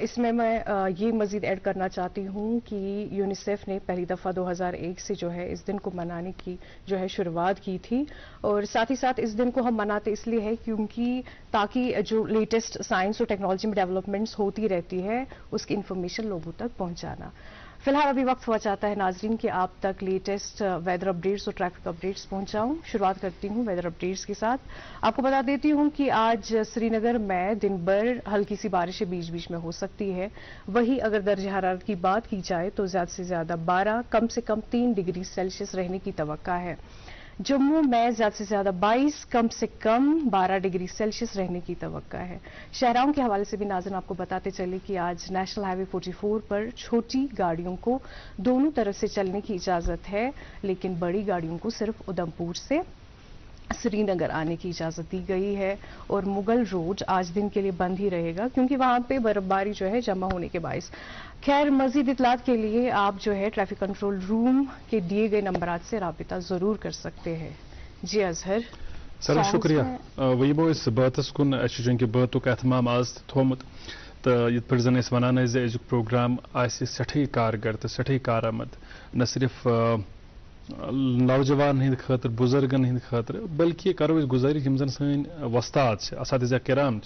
اس میں یہ مزید ایڈ کرنا چاہتی ہوں کہ یونیسیف نے پہلی دفعہ 2001 سے جو ہے اس دن کو منانے کی جو ہے شروعات کی تھی. اور ساتھ ہی ساتھ اس دن کو ہم مناتے اس لیے ہے کیونکہ تاکہ جو لیٹسٹ سائنس اور ٹیکنالوجی میں ڈیولپمنٹس ہوتی رہتی ہے اس کی انفارمیشن لوگوں تک پہنچانا. فی الحال ابھی وقت ہوا چاہتا ہے ناظرین کہ آپ تک لیٹسٹ ویدر اپڈیٹس اور ٹریفک اپڈیٹس پہنچاؤں. شروعات کرتی ہوں ویدر اپڈیٹس کے ساتھ. آپ کو بتا دیتی ہوں کہ آج سری نگر میں دن بھر ہلکی سی بارشیں بیچ بیچ میں ہو سکتی ہے. وہی اگر درجہ حرارت کی بات کی جائے تو زیادہ سے زیادہ 12 کم سے کم 3 ڈگری سیلسیس رہنے کی توقع ہے. جموں میں زیادہ سے زیادہ 22 کم سے کم 12 ڈگری سیلسیس رہنے کی توقع ہے. شہراؤں کے حوالے سے بھی ناظرین آپ کو بتاتے چلے کہ آج نیشنل ہائی وے 44 پر چھوٹی گاڑیوں کو دونوں طرف سے چلنے کی اجازت ہے لیکن بڑی گاڑیوں کو صرف ادھمپور سے سری نگر آنے کی اجازت دی گئی ہے. اور مغل روڈ آج دن کے لیے بند ہی رہے گا کیونکہ وہاں پہ برف باری جو ہے جمع ہونے کے باعث. خیر مزید اطلاعات کے لیے آپ جو ہے ٹریفک کنٹرول روم کے دیے گئے نمبرات سے رابطہ ضرور کر سکتے ہیں. جی اظہر. سر شکریہ. وہ اس باتس کن چونکہ باتک اہتمام آز تھومت تو یت پہ زن ونان ازیک پروگرام آسہ سٹھے کارگر تو سٹھے کارآمد نہ صرف نوجوان ہند خاطر بزرگن ہند خاطر بلکہ کرو اس گزارش یم زن سن وستاد اساتذہ کرام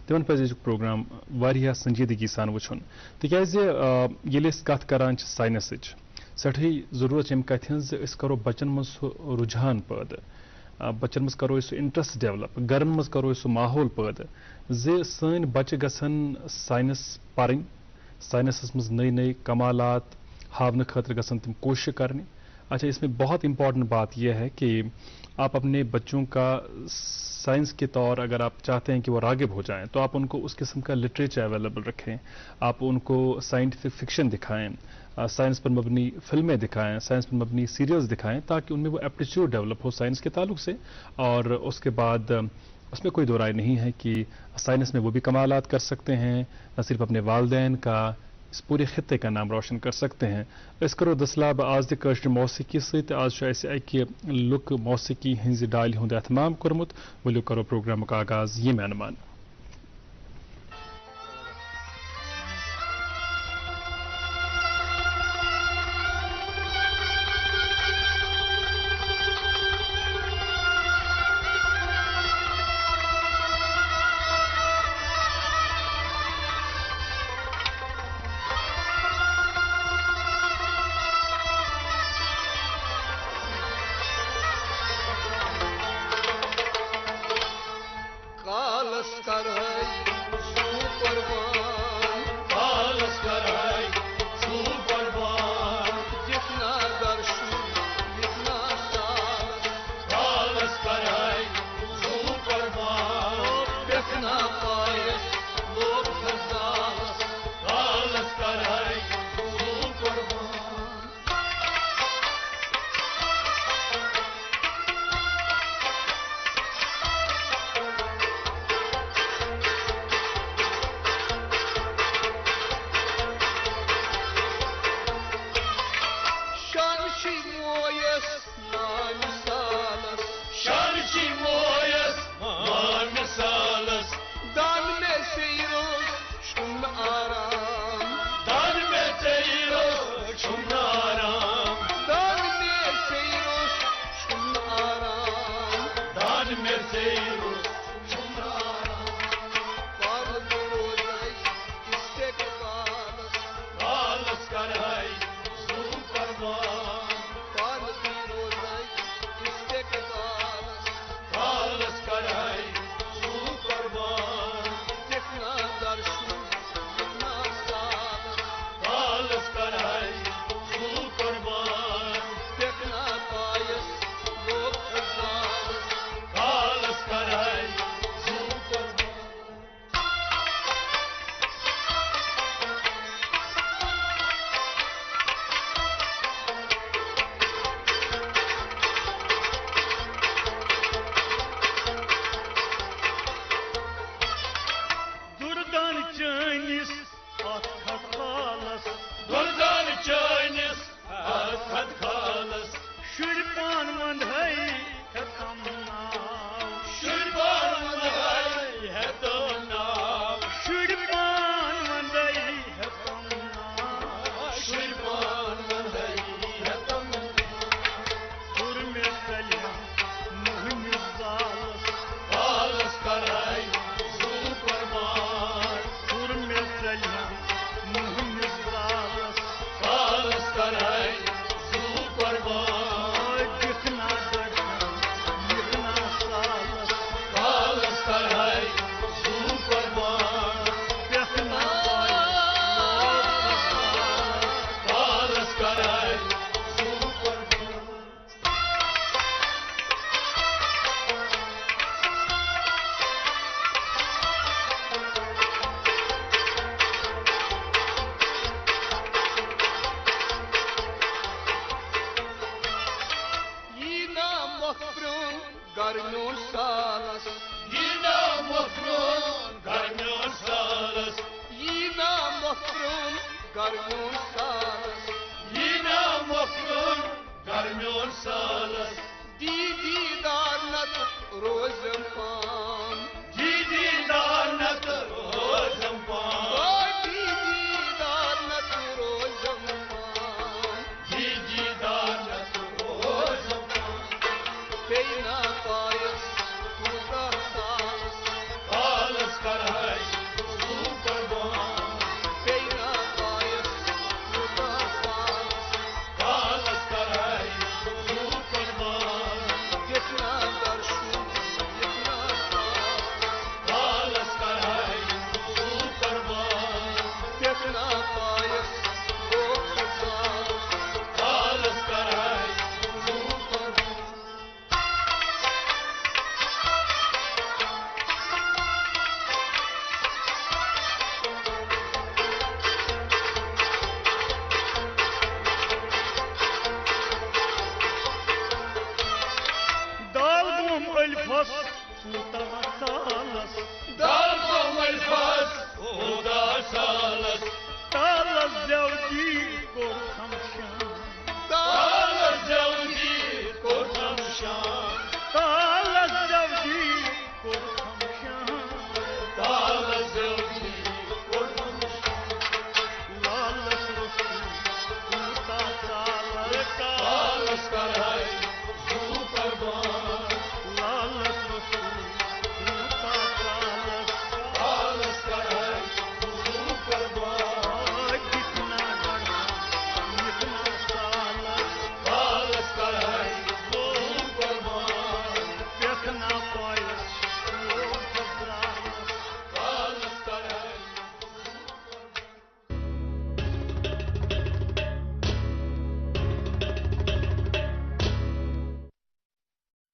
تمن پہ پروگرام واریاہ سنجیدگی سان وچھن تکیازِ ییٚلہِ أسۍ کتھ کران چھِ ساینسٕچ سٹھے ضرورت امہِ کتھِ ہٕنٛز أسۍ کرو بچن منٛز سُہ رجحان پٲدٕ بچن منٛز کرو أسۍ سُہ انٹرسٹ ڈیولپ گرن منٛز کرو أسۍ سُہ ماحول پٲدٕ زِ سٲنۍ بچہِ گژھن ساینس پرٕنۍ ساینسس منٛز نٔے نٔے کمالات ہاونہٕ خٲطرٕ گژھن تِم کوشش کرنہِ. اچھا اس میں بہت امپورٹنٹ بات یہ ہے کہ آپ اپنے بچوں کا سائنس کے طور اگر آپ چاہتے ہیں کہ وہ راغب ہو جائیں تو آپ ان کو اس قسم کا لٹریچر اویلیبل رکھیں. آپ ان کو سائنٹیفک فکشن دکھائیں سائنس پر مبنی فلمیں دکھائیں سائنس پر مبنی سیریلز دکھائیں تاکہ ان میں وہ ایپٹیچیوڈ ڈیولپ ہو سائنس کے تعلق سے. اور اس کے بعد اس میں کوئی دو رائے نہیں ہے کہ سائنس میں وہ بھی کمالات کر سکتے ہیں نہ صرف اپنے والدین کا اس پورے خطے کا نام روشن کر سکتے ہیں. اس کرو دسلاب آز تہ کٲشرِ موسیقی ست آج اسہ اکہ لُکہٕ موسیقی ہنزِ ڈالہِ ہُنٛد اہتمام کوٚرمُت. ؤلِو کرو پروگرامُک آغاز ییٚمہِ انمان. Karmyon salas Yine mokun Karmyon salas Didi darnat rozum pan Didi darnat rozum pan Didi darnat rozum pan Didi darnat rozum pan Peyna payas Kudar salas Kalas karay Super bon Peyna payas Kudar salas Kalas karay Super bon Yetna darshu Yetna salas Kalas karay Super bon Yetna payas Kudar salas Kalas karay Super bon Dalbum elfas sultana salas Dalbom elfas Uda salas Talas zevdi korkam şan Kalas zavdi Korkam şan Talas zevdi korkam şan Kalas zavdi Korkam şan Lalas rostu uta salas Kalas karay Super bon Lalas rostu uta salas Kalas karay Super bon Kitna gana kitna salas Kalas karay Super bon Yakna payas o kabralas Kalas karay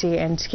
JNK।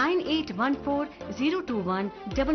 9814 021 991।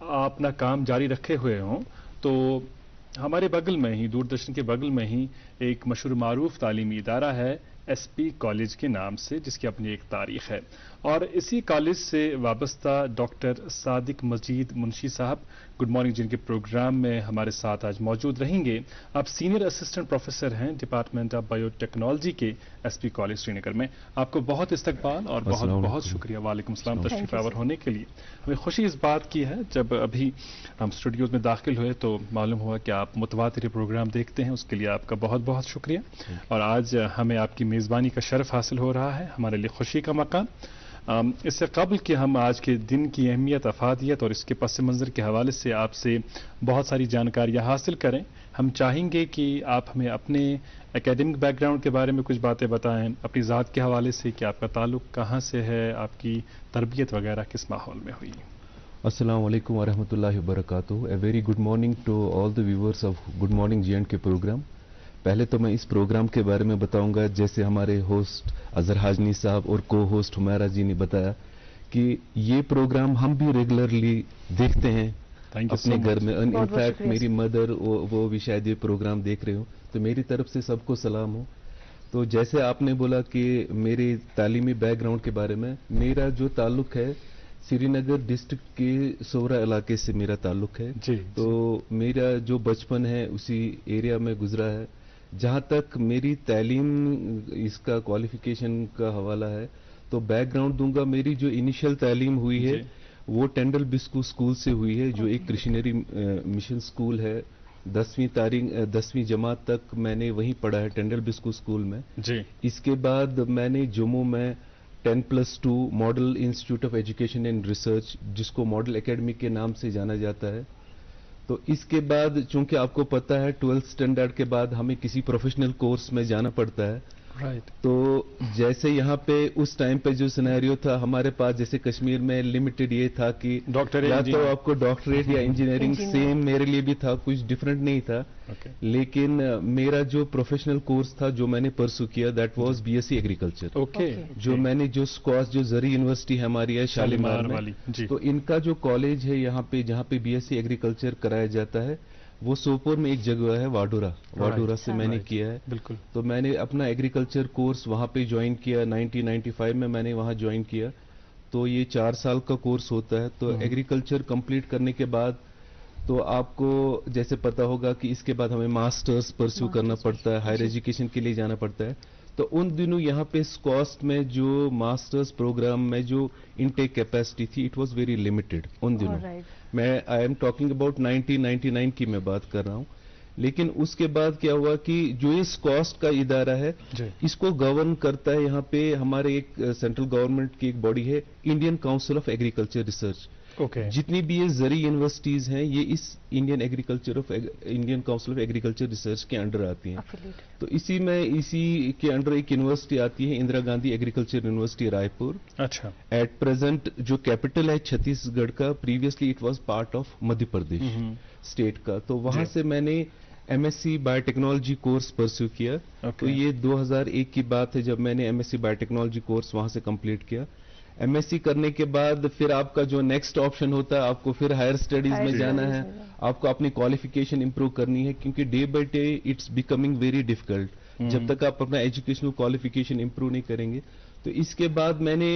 اپنا کام جاری رکھے ہوئے ہوں تو ہمارے بغل میں ہی دوردرشن کے بغل میں ہی ایک مشہور معروف تعلیمی ادارہ ہے ایس پی کالج کے نام سے، جس کی اپنی ایک تاریخ ہے، اور اسی کالج سے وابستہ ڈاکٹر صادق مجید منشی صاحب گڈ مارننگ جن کے پروگرام میں ہمارے ساتھ آج موجود رہیں گے۔ آپ سینئر اسسٹنٹ پروفیسر ہیں ڈپارٹمنٹ آف بایو ٹیکنالوجی کے ایس پی کالج سری نگر میں۔ آپ کو بہت استقبال اور بہت بہت شکریہ، وعلیکم السلام، تشریف آور ہونے کے لیے۔ ہمیں خوشی اس بات کی ہے، جب ابھی ہم اسٹوڈیوز میں داخل ہوئے تو معلوم ہوا کہ آپ متواتر پروگرام دیکھتے ہیں، اس کے لیے آپ کا بہت بہت شکریہ، اور آج ہمیں آپ کی میزبانی کا شرف حاصل ہو رہا ہے، ہمارے لیے خوشی کا مقام۔ اس سے قبل کہ ہم آج کے دن کی اہمیت، افادیت اور اس کے پس منظر کے حوالے سے آپ سے بہت ساری جانکاریاں حاصل کریں، ہم چاہیں گے کہ آپ ہمیں اپنے اکیڈمک بیک گراؤنڈ کے بارے میں کچھ باتیں بتائیں، اپنی ذات کے حوالے سے کہ آپ کا تعلق کہاں سے ہے، آپ کی تربیت وغیرہ کس ماحول میں ہوئی۔ السلام علیکم ورحمۃ اللہ وبرکاتہ۔ A very good morning to all the viewers of good morning J and K programme. پہلے تو میں اس پروگرام کے بارے میں بتاؤں گا، جیسے ہمارے ہوسٹ اظہر حاجنی صاحب اور کو ہوسٹ حمیرہ جی نے بتایا کہ یہ پروگرام ہم بھی ریگولرلی دیکھتے ہیں اپنے گھر میں، انفیکٹ میری مدر وہ بھی شاید یہ پروگرام دیکھ رہے ہوں، تو میری طرف سے سب کو سلام ہو۔ تو جیسے آپ نے بولا کہ میرے تعلیمی بیک گراؤنڈ کے بارے میں، میرا جو تعلق ہے سری نگر ڈسٹرکٹ کے سورا علاقے سے میرا تعلق ہے، تو میرا جو بچپن ہے اسی ایریا میں گزرا ہے۔ جہاں تک میری تعلیم اس کا کوالیفیکیشن کا حوالہ ہے تو بیک گراؤنڈ دوں گا۔ میری جو انیشل تعلیم ہوئی ہے وہ ٹینڈل بسکو اسکول سے ہوئی ہے، جو ایک کرشنری مشن اسکول ہے۔ 10ویں جماعت تک میں نے وہیں پڑھا ہے ٹینڈل بسکو اسکول میں۔ اس کے بعد میں نے جموں میں 10+2 model institute of education and research, جس کو ماڈل اکیڈمی کے نام سے جانا جاتا ہے، تو اس کے بعد چونکہ آپ کو پتہ ہے 12th اسٹینڈرڈ کے بعد ہمیں کسی پروفیشنل کورس میں جانا پڑتا ہے، تو جیسے یہاں پہ اس ٹائم پہ جو سینیریو تھا ہمارے پاس، جیسے کشمیر میں لمیٹڈ یہ تھا کہ یا تو آپ کو ڈاکٹریٹ یا انجینئرنگ، سیم میرے لیے بھی تھا، کچھ ڈفرینٹ نہیں تھا، لیکن میرا جو پروفیشنل کورس تھا جو میں نے پرسو کیا دیٹ واز BSc ایگریکلچر، جو میں نے جو اسکواس جو زرعی یونیورسٹی ہماری ہے شالیمار میں، تو ان کا جو کالج ہے یہاں پہ جہاں پہ BSc ایگریکلچر کرایا جاتا ہے وہ سوپور میں ایک جگہ ہے واڈورا سے میں نے کیا ہے۔ بالکل، تو میں نے اپنا ایگریکلچر کورس وہاں پہ جوائن کیا 1995 میں نے وہاں جوائن کیا، تو یہ 4 سال کا کورس ہوتا ہے۔ تو ایگریکلچر کمپلیٹ کرنے کے بعد تو آپ کو جیسے پتا ہوگا کہ اس کے بعد ہمیں ماسٹرز پرسیو کرنا پڑتا ہے، ہائر ایجوکیشن کے لیے جانا پڑتا ہے۔ تو ان دنوں یہاں پہ اسکوسٹ میں جو ماسٹرز پروگرام میں جو انٹیک کیپیسٹی تھی it was very limited in دنوں، میں آئی ایم ٹاکنگ اباؤٹ 1999 کی میں بات کر رہا ہوں۔ لیکن اس کے بعد کیا ہوا کہ جو یہ اسکوسٹ کا ادارہ ہے اس کو گورن کرتا ہے یہاں پہ ہمارے ایک سینٹرل گورنمنٹ کی ایک باڈی ہے Indian council of agriculture research. جتنی بھی یہ زرعی یونیورسٹیز ہیں یہ اس Indian council of agriculture research کے انڈر آتی ہیں۔ تو اسی کے انڈر ایک یونیورسٹی آتی ہے اندرا گاندھی ایگریکلچر یونیورسٹی رائے پور۔ اچھا، ایٹ پریزنٹ جو کیپٹل ہے چھتیس گڑھ کا، previously it was part of Madhya Pradesh state کا۔ تو وہاں سے میں نے MSc bio technology course perceive کیا، تو یہ 2001 کی بات ہے جب میں نے MSc بایو ٹیکنالوجی کورس وہاں سے کمپلیٹ کیا۔ MSc کرنے کے بعد پھر آپ کا جو نیکسٹ آپشن ہوتا ہے آپ کو پھر ہائر اسٹڈیز میں جانا ہے، آپ کو اپنی کوالیفیکیشن امپروو کرنی ہے، کیونکہ day by day it's becoming very difficult جب تک آپ اپنا ایجوکیشنل کوالیفیکیشن امپروو نہیں کریں گے۔ تو اس کے بعد میں نے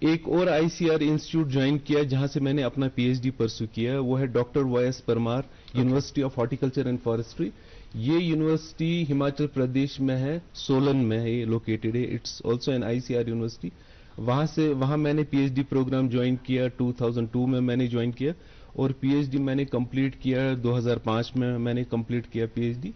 ایک اور ICR انسٹیٹیوٹ جوائن کیا جہاں سے میں نے اپنا PhD پرسو کیا، وہ ہے doctor YS Parmar university of horticulture and forestry. یہ یونیورسٹی ہماچل پردیش میں ہے، سولن میں ہے یہ لوکیٹڈ ہے، it's also an ICR university. وہاں میں نے PhD پروگرام جوائن کیا 2002 میں نے جوائن کیا، اور PhD میں نے کمپلیٹ کیا 2005 میں نے کمپلیٹ کیا PhD۔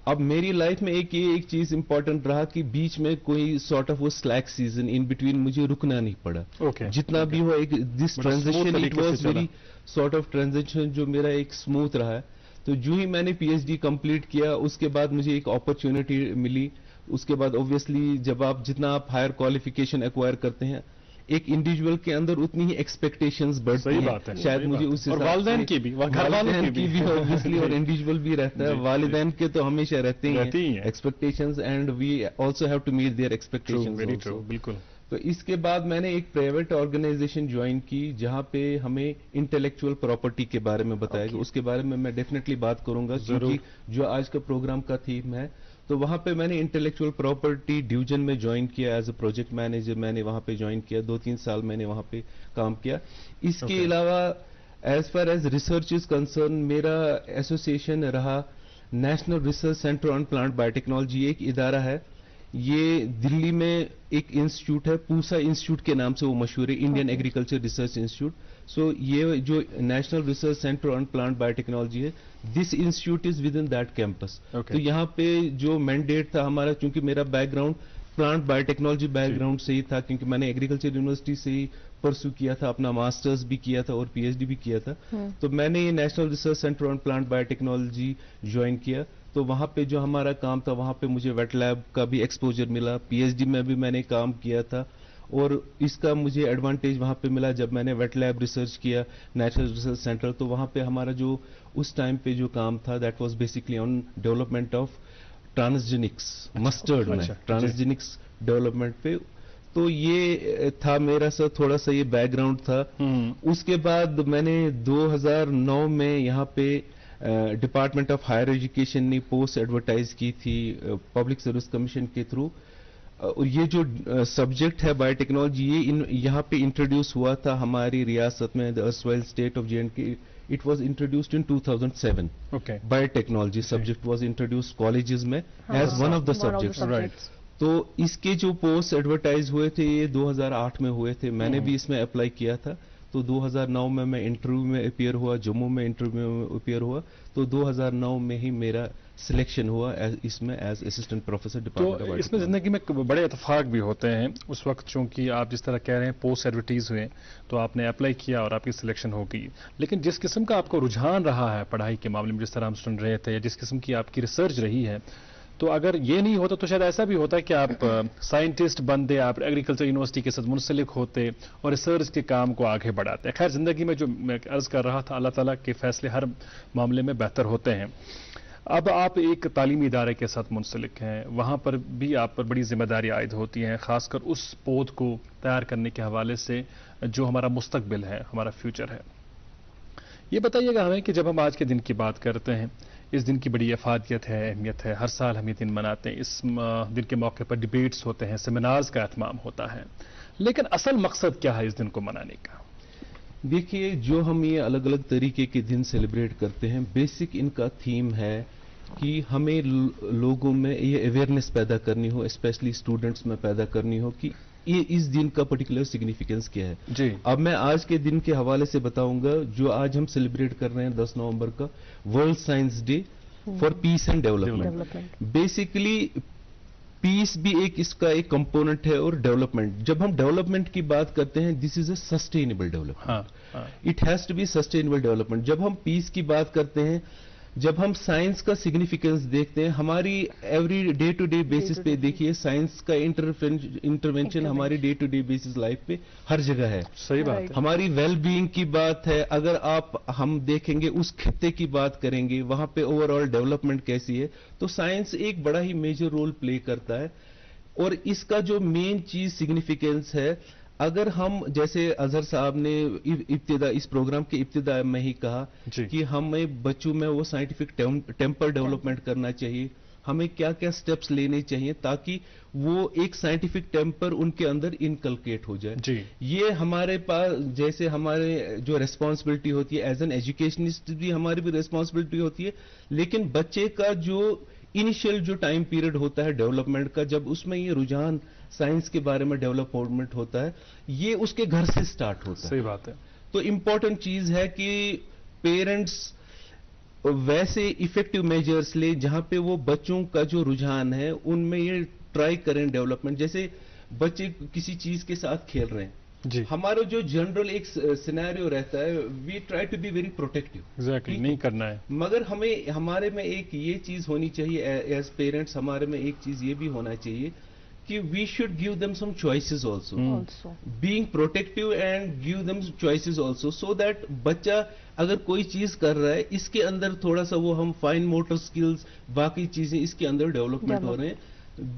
اب میری لائف میں ایک چیز امپورٹنٹ رہا کہ بیچ میں کوئی سارٹ آف وہ سلیک سیزن ان بٹوین مجھے رکنا نہیں پڑا، جتنا بھی ہوا ایک this transition it was very sort of transition جو میرا ایک اسموتھ رہا ہے۔ تو جو ہی میں نے PhD کمپلیٹ کیا اس کے بعد مجھے ایک اپرچونٹی ملی۔ اس کے بعد اوبویسلی جب جتنا آپ ہائر کوالیفیکیشن ایکوائر کرتے ہیں ایک انڈیویجول کے اندر اتنی ہی ایکسپیکٹیشنز بڑھتی ہیں، شاید مجھے اس حساب سے والدین کی بھی اوبویسلی اور انڈیویجول بھی رہتا ہے، والدین کے تو ہمیشہ رہتے ہیں expectations, and we also have to meet their expectations. بالکل۔ تو اس کے بعد میں نے ایک پرائیویٹ آرگنائزیشن جوائن کی جہاں پہ ہمیں انٹلیکچوئل پراپرٹی کے بارے میں بتایا گیا. اس کے بارے میں ڈیفینیٹلی بات کروں گا کیونکہ جو آج کا پروگرام کا تھیم ہے. تو وہاں پہ میں نے انٹلیکچوئل پراپرٹی ڈویژن میں جوائن کیا ایز اے پروجیکٹ مینیجر. میں نے وہاں پہ جوائن کیا 2-3 سال میں نے وہاں پہ کام کیا. اس کے علاوہ as far as research is concern میرا ایسوسیشن رہا national research centre on plant bio technology. ایک ادارہ ہے, یہ دلی میں ایک انسٹیٹیوٹ ہے, پوسا انسٹیٹیوٹ کے نام سے وہ مشہور ہے, Indian agriculture research institute. So یہ جو national research centre on plant biotechnology, this institute is within that campus. تو یہاں پہ جو مینڈیٹ تھا ہمارا, چونکہ میرا background plant biotechnology background ہی تھا, کیونکہ میں نے ایگریکلچر یونیورسٹی سے ہی پرسو کیا تھا, اپنا ماسٹرز بھی کیا تھا اور پی ایچ ڈی بھی کیا تھا. تو میں نے یہ national research centre on plant bio technology join کیا. تو وہاں پہ جو ہمارا کام تھا وہاں پہ مجھے ویٹ لیب کا بھی ایکسپوجر ملا, پی ایچ ڈی میں بھی میں نے کام کیا تھا, اور اس کا مجھے ایڈوانٹیج وہاں پہ ملا جب میں نے ویٹ لیب ریسرچ کیا نیشنل ریسرچ سینٹر. تو وہاں پہ ہمارا جو اس ٹائم پہ جو کام تھا that was basically on development of transgenics mustard میں, ٹرانسجینکس ڈیولپمنٹ پہ. تو یہ تھا میرا سا تھوڑا سا یہ بیک گراؤنڈ تھا. اس کے بعد میں نے 2009 میں یہاں پہ ڈپارٹمنٹ آف ہائر ایجوکیشن نے پوسٹ ایڈورٹائز کی تھی پبلک سروس کمیشن کے تھرو. اور یہ جو سبجیکٹ ہے بایو ٹیکنالوجی یہ یہاں پہ انٹروڈیوس ہوا تھا ہماری ریاست میں, the erstwhile state of JNK. It was introduced in 2007. Okay. Biotechnology subject was introduced colleges میں as one of the subjects. Right. تو اس کے جو پوسٹ ایڈورٹائز ہوئے تھے یہ 2008 میں ہوئے تھے. میں نے بھی اس میں اپلائی کیا تھا. تو 2009 میں انٹرویو میں اپیئر ہوا, جموں میں انٹرویو میں اپیئر ہوا. تو 2009 میں ہی میرا سلیکشن ہوا اس میں ایز اسسٹنٹ پروفیسر ڈپارٹمنٹ. تو اس میں زندگی میں بڑے اتفاق بھی ہوتے ہیں اس وقت, چونکہ آپ جس طرح کہہ رہے ہیں پوسٹ ایڈورٹائز ہوئے تو آپ نے اپلائی کیا اور آپ کی سلیکشن ہو گئی. لیکن جس قسم کا آپ کو رجحان رہا ہے پڑھائی کے معاملے میں, جس طرح ہم سن رہے تھے, یا جس قسم کی آپ کی ریسرچ رہی ہے, تو اگر یہ نہیں ہوتا تو شاید ایسا بھی ہوتا کہ آپ سائنٹسٹ بنتے, آپ ایگریکلچر یونیورسٹی کے ساتھ منسلک ہوتے اور ریسرچ کے کام کو آگے بڑھاتے. خیر زندگی میں جو میں عرض کر رہا تھا, اللہ تعالیٰ کے فیصلے ہر معاملے میں بہتر ہوتے ہیں. اب آپ ایک تعلیمی ادارے کے ساتھ منسلک ہیں, وہاں پر بھی آپ پر بڑی ذمہ داری عائد ہوتی ہیں, خاص کر اس پود کو تیار کرنے کے حوالے سے جو ہمارا مستقبل ہے, ہمارا فیوچر ہے. یہ بتائیے گا ہمیں کہ جب ہم آج کے دن کی بات کرتے ہیں, اس دن کی بڑی افادیت ہے, اہمیت ہے, ہر سال ہم یہ دن مناتے ہیں. اس دن کے موقع پر ڈیبیٹس ہوتے ہیں, سیمینارز کا اہتمام ہوتا ہے, لیکن اصل مقصد کیا ہے اس دن کو منانے کا؟ دیکھیے, جو ہم یہ الگ الگ طریقے کے دن سیلیبریٹ کرتے ہیں, بیسک ان کا تھیم ہے کہ ہمیں لوگوں میں یہ اویئرنیس پیدا کرنی ہو, اسپیشلی اسٹوڈنٹس میں پیدا کرنی ہو کہ یہ اس دن کا پرٹیکولر سگنیفیکینس کیا ہے. جی اب میں آج کے دن کے حوالے سے بتاؤں گا. جو آج ہم سیلیبریٹ کر رہے ہیں 10 نومبر کا world science day for peace and development. Basically peace بھی اس کا ایک کمپوننٹ ہے اور ڈیولپمنٹ. جب ہم ڈیولپمنٹ کی بات کرتے ہیں, this is a sustainable development, it has to be sustainable development. جب ہم پیس کی بات کرتے ہیں, جب ہم سائنس کا سگنیفیکینس دیکھتے ہیں, ہماری every day to day basis پہ دیکھیے سائنس کا انٹرونشن ہماری day to day basis life پہ ہر جگہ ہے. صحیح بات ہے. ہماری ویل بینگ کی بات ہے, اگر ہم دیکھیں گے اس خطے کی بات کریں گے وہاں پہ اوور آل ڈیولپمنٹ کیسی ہے, تو سائنس ایک بڑا ہی میجر رول پلے کرتا ہے. اور اس کا جو مین چیز سگنیفیکینس ہے, اگر ہم جیسے اظہر صاحب نے اس پروگرام کی ابتدا میں ہی کہا کہ ہمیں بچوں میں وہ سائنٹیفک ٹیمپر ڈیولپمنٹ کرنا چاہیے, ہمیں کیا کیا سٹیپس لینے چاہیے تاکہ وہ ایک سائنٹیفک ٹیمپر ان کے اندر انکلکیٹ ہو جائے. یہ ہمارے پاس جیسے ہمارے جو ریسپانسبلٹی ہوتی ہے ایز این ایجوکیشنسٹ بھی ہماری بھی ریسپانسبلٹی ہوتی ہے, لیکن بچے کا جو انیشیل جو ٹائم پیریڈ ہوتا ہے ڈیولپمنٹ کا, جب اس میں یہ رجحان سائنس کے بارے میں ڈیولپمنٹ ہوتا ہے, یہ اس کے گھر سے سٹارٹ ہوتا ہے. صحیح بات ہے. تو امپورٹنٹ چیز ہے کہ پیرنٹس ویسے افیکٹو میجرز لے جہاں پہ وہ بچوں کا جو رجحان ہے ان میں یہ ٹرائی کریں ڈیولپمنٹ. جیسے بچے کسی چیز کے ساتھ کھیل رہے ہیں, ہمارا جو جنرل ایک سینیریو رہتا ہے, we try to be very protective. Exactly, نہیں کرنا ہے. مگر ہمارے میں ایک یہ چیز ہونی چاہیے ایز پیرنٹس, ہمارے میں ایک چیز یہ بھی ہونا چاہیے کہ we should give them some choices also, being protective and give them choices also, so that بچہ اگر کوئی چیز کر رہا ہے اس کے اندر تھوڑا سا وہ ہم فائن موٹر سکلز باقی چیزیں اس کے اندر ڈیولپمنٹ ہو رہے ہیں,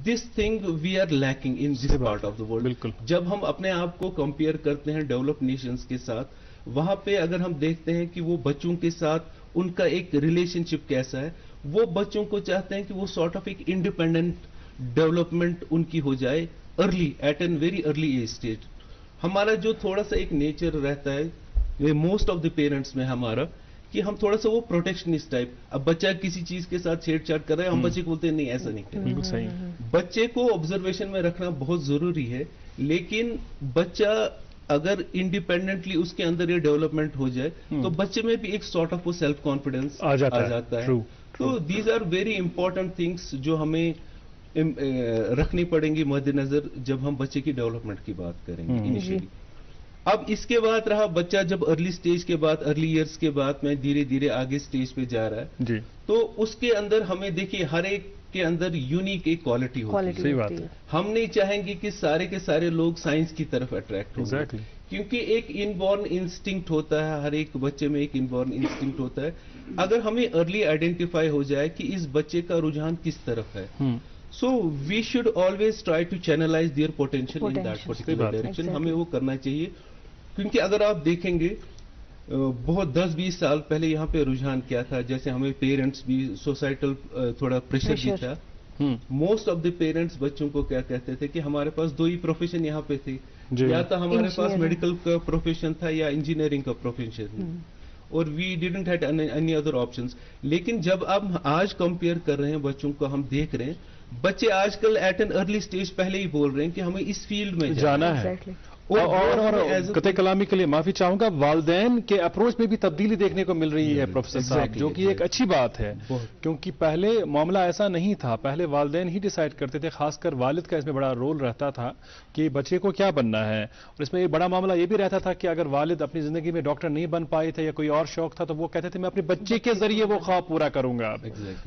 this thing we are lacking in this part of the world. بالکل. جب ہم اپنے آپ کو کمپیئر کرتے ہیں ڈیولپ نیشنز کے ساتھ, وہاں پہ اگر ہم دیکھتے ہیں کہ وہ بچوں کے ساتھ ان کا ایک ریلیشن شپ کیسا ہے, وہ بچوں کو چاہتے ہیں کہ وہ سارٹ آف ایک انڈیپینڈنٹ ڈیولپمنٹ ان کی ہو جائے early, at an very early age stage. ہمارا جو تھوڑا سا ایک نیچر رہتا ہے موسٹ آف دی پیرنٹس میں ہمارا, کہ ہم تھوڑا سا وہ پروٹیکشنسٹ ٹائپ, اب بچہ کسی چیز کے ساتھ چھیڑ چھاڑ کر رہا ہے, ہم بچے کو بولتے ہیں نہیں ایسا نہیں کریں. بالکل صحیح. بچے کو آبزرویشن میں رکھنا بہت ضروری ہے, لیکن بچہ اگر انڈیپینڈنٹلی اس کے اندر یہ ڈیولپمنٹ ہو جائے تو بچے میں بھی ایک سارٹ آف وہ سیلف کانفیڈینس آ جاتا ہے. تو these are very important things جو ہمیں رکھنی پڑیں گی مد نظر جب ہم بچے کی ڈیولپمنٹ کی بات کریں گے انیشیلی. اب اس کے بعد رہا بچہ جب ارلی سٹیج کے بعد, ارلی ایئرس کے بعد میں دھیرے دھیرے آگے سٹیج پہ جا رہا ہے, جی, تو اس کے اندر ہمیں دیکھیے ہر ایک کے اندر یونیک ایک کوالٹی ہوتی ہے. صحیح بات ہے. ہم نہیں چاہیں گے کہ سارے کے سارے لوگ سائنس کی طرف اٹریکٹ ہوں, کیونکہ ایک انبورن انسٹنکٹ ہوتا ہے, ہر ایک بچے میں ایک انبورن انسٹنکٹ ہوتا ہے. اگر ہمیں ارلی آئیڈینٹیفائی ہو جائے کہ اس بچے کا رجحان کس طرف ہے, so we should always try to channelize their potential in that particular direction. ہمیں وہ کرنا چاہیے, کیونکہ اگر آپ دیکھیں گے بہت 10-20 سال پہلے یہاں پہ رجحان کیا تھا, جیسے ہمیں پیرنٹس بھی سوسائٹل تھوڑا پریشر بھی تھا. موسٹ آف دی پیرنٹس بچوں کو کیا کہتے تھے کہ ہمارے پاس 2 ہی پروفیشن یہاں پہ تھے, یا تو ہمارے پاس میڈیکل کا پروفیشن تھا یا انجینئرنگ کا پروفیشن تھا, اور we didn't had any other options. لیکن جب اب آج کمپیئر کر رہے ہیں بچوں کو, ہم دیکھ رہے ہیں بچے آج کل ایٹ این ارلی سٹیج پہلے ہی بول رہے ہیں کہ ہمیں اس فیلڈ میں جانا ہے. اور قطع کلامی کے لیے معافی چاہوں گا, والدین کے اپروچ میں بھی تبدیلی دیکھنے کو مل رہی ہے پروفیسر صاحب, جو کہ ایک اچھی بات ہے, کیونکہ پہلے معاملہ ایسا نہیں تھا. پہلے والدین ہی ڈیسائیڈ کرتے تھے, خاص کر والد کا اس میں بڑا رول رہتا تھا کہ بچے کو کیا بننا ہے. اور اس میں ایک بڑا معاملہ یہ بھی رہتا تھا کہ اگر والد اپنی زندگی میں ڈاکٹر نہیں بن پائے تھے یا کوئی اور شوق تھا, تو وہ کہتے تھے میں اپنے بچے کے ذریعے وہ خواب پورا کروں گا.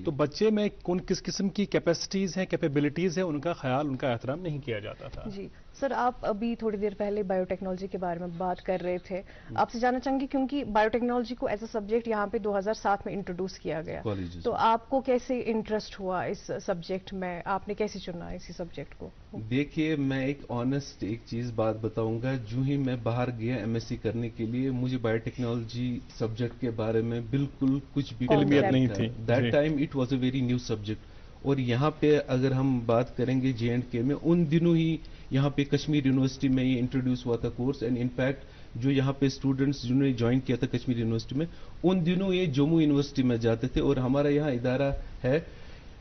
تو بچے میں کس قسم کی کیپیسٹیز ہیں, کیپیبلٹیز ہیں, ان کا خیال, ان کا احترام نہیں کیا جاتا تھا. جی سر, آپ ابھی تھوڑی دیر پہلے بایو ٹیکنالوجی کے بارے میں بات کر رہے تھے. آپ سے جاننا چاہوں گی, کیونکہ بایو ٹیکنالوجی کو ایز اے سبجیکٹ یہاں پہ 2007 میں انٹروڈیوس کیا گیا, تو آپ کو کیسے انٹرسٹ ہوا اس سبجیکٹ میں, آپ نے کیسے چنا اسی سبجیکٹ کو؟ دیکھیے میں ایک آنےسٹ ایک چیز بات بتاؤں گا, جو ہی میں باہر گیا ایم ایس سی کرنے کے لیے, مجھے بایو ٹیکنالوجی سبجیکٹ کے بارے میں بالکل کچھ بھی علمیت نہیں تھی. That time it was a very new subject. اور یہاں پہ اگر ہم بات کریں گے جے اینڈ کے میں, ان دنوں ہی یہاں پہ کشمیر یونیورسٹی میں یہ انٹروڈیوس ہوا تھا کورس, اینڈ انفیکٹ جو یہاں پہ اسٹوڈنٹس جنہوں نے جوائن کیا تھا کشمیر یونیورسٹی میں, ان دنوں یہ جموں یونیورسٹی میں جاتے تھے. اور ہمارا یہاں ادارہ ہے,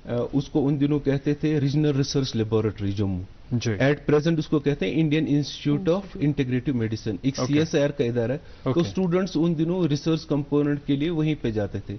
اس کو ان دنوں کہتے تھے regional research laboratory Jammu. At present اس کو کہتے ہیں Indian institute of integrative medicine, ایک CSIR کا ادارہ ہے. تو اسٹوڈنٹس ان دنوں ریسرچ کمپوننٹ کے لیے وہیں پہ جاتے تھے.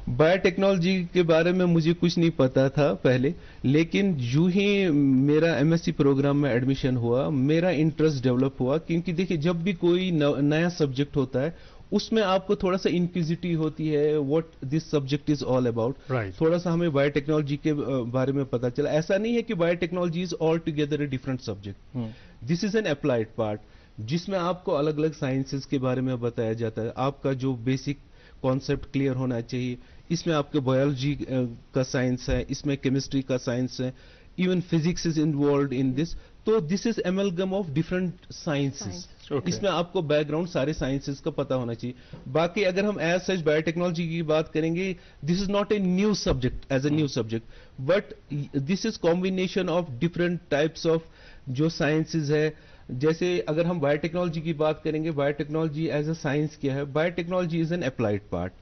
بایو ٹیکنالوجی کے بارے میں مجھے کچھ نہیں پتا تھا پہلے, لیکن جو ہی میرا ایم ایس سی پروگرام میں ایڈمیشن ہوا, میرا انٹرسٹ ڈیولپ ہوا. کیونکہ دیکھیے جب بھی کوئی نیا سبجیکٹ ہوتا ہے, اس میں آپ کو تھوڑا سا انکوزیٹی ہوتی ہے, what this subject is all about. تھوڑا سا ہمیں بایو ٹیکنالوجی کے بارے میں پتا چلا. ایسا نہیں ہے کہ bio technology is all together a different subject, this is an applied part, جس میں آپ کو الگ الگ سائنسز کے بارے میں بتایا جاتا ہے. آپ کا جو بیسک کانسیپٹ کلیئر ہونا چاہیے. اس میں آپ کے بایولوجی کا سائنس ہے, اس میں کیمسٹری کا سائنس ہے, even physics is involved in this. تو this is amalgam of different sciences. اس میں آپ کو بیک گراؤنڈ سارے سائنسز کا پتا ہونا چاہیے. باقی اگر ہم ایز سچ بایو ٹیکنالوجی کی بات کریں گے, this is not a new subject is a new subject, but this is combination of different types of جو سائنسز ہے. جیسے اگر ہم بایو ٹیکنالوجی کی بات کریں گے, bio technology as a science کیا ہے؟ Bio technology is an applied part,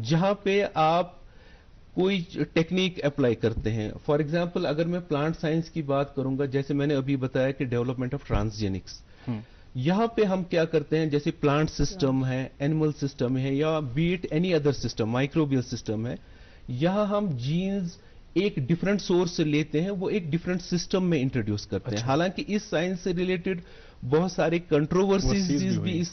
جہاں پہ آپ کوئی ٹیکنیک اپلائی کرتے ہیں. فار ایگزامپل اگر میں پلانٹ سائنس کی بات کروں گا, جیسے میں نے ابھی بتایا کہ ڈیولپمنٹ آف ٹرانسجینکس, یہاں پہ ہم کیا کرتے ہیں, جیسے پلانٹ سسٹم ہے, اینیمل سسٹم ہے, یا bat any other system, microbial system ہے, یہاں ہم جینز ایک ڈفرنٹ سورس سے لیتے ہیں, وہ ایک ڈفرنٹ سسٹم میں انٹروڈیوس کرتے ہیں. حالانکہ اس سائنس سے ریلیٹڈ بہت سارے کنٹروورسیز بھی اس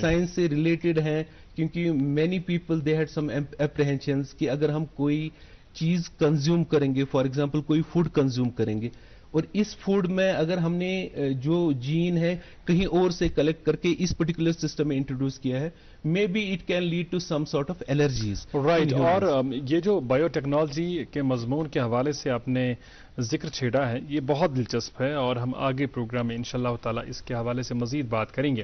سائنس سے ریلیٹڈ ہیں, کیونکہ many people they had some apprehensions کہ اگر ہم کوئی چیز کنزیوم کریں گے, فار ایگزامپل کوئی فوڈ کنزیوم کریں گے, اور اس فوڈ میں اگر ہم نے جو جین ہے کہیں اور سے کلیکٹ کر کے اس پرٹیکولر سسٹم میں انٹروڈیوس کیا ہے, maybe it can lead to some sort of allergies. Right. اور یہ جو بایو ٹیکنالوجی کے مضمون کے حوالے سے آپ نے ذکر چھیڑا ہے, یہ بہت دلچسپ ہے اور ہم آگے پروگرام میں انشاءاللہ تعالی اس کے حوالے سے مزید بات کریں گے.